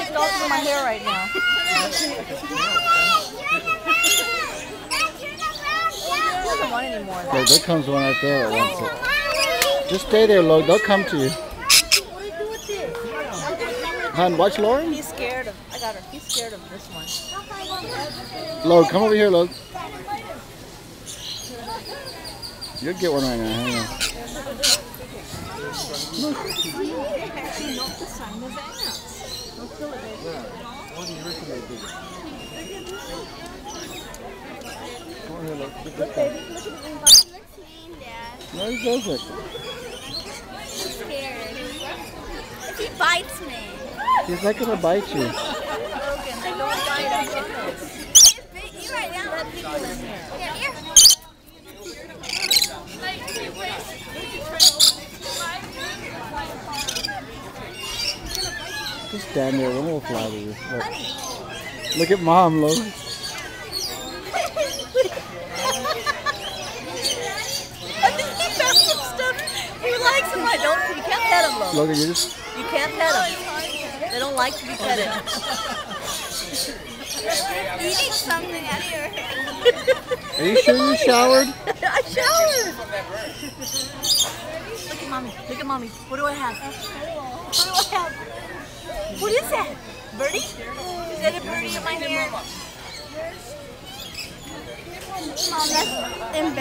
licked all through my hair right now. He doesn't want any more of that. There comes one right there that wants it. Just stay there, Lo. They'll come to you. Hon, watch Lauren. He's scared of. I got her. He's scared of this one. Lo, come over here, Lo. You'll get one right now. Hang on. No, he doesn't. If he bites me. He's not gonna bite you. Logan, they don't bite. I promise. He bit you right now. Let people in here. Yeah, here. Just stand there. One will fly to you. Look at Mom, Lo. I think he found some stuff. He likes them. I don't. You can't pet them, Logan. Logan, you can't pet them. They don't like to be petted. Eating something out of your hair. Are you sure you showered? I showered. Look at mommy. Look at mommy. What do I have? What do I have? What is that? Birdie? Is that a birdie in my hair? Mom, that's embarrassing.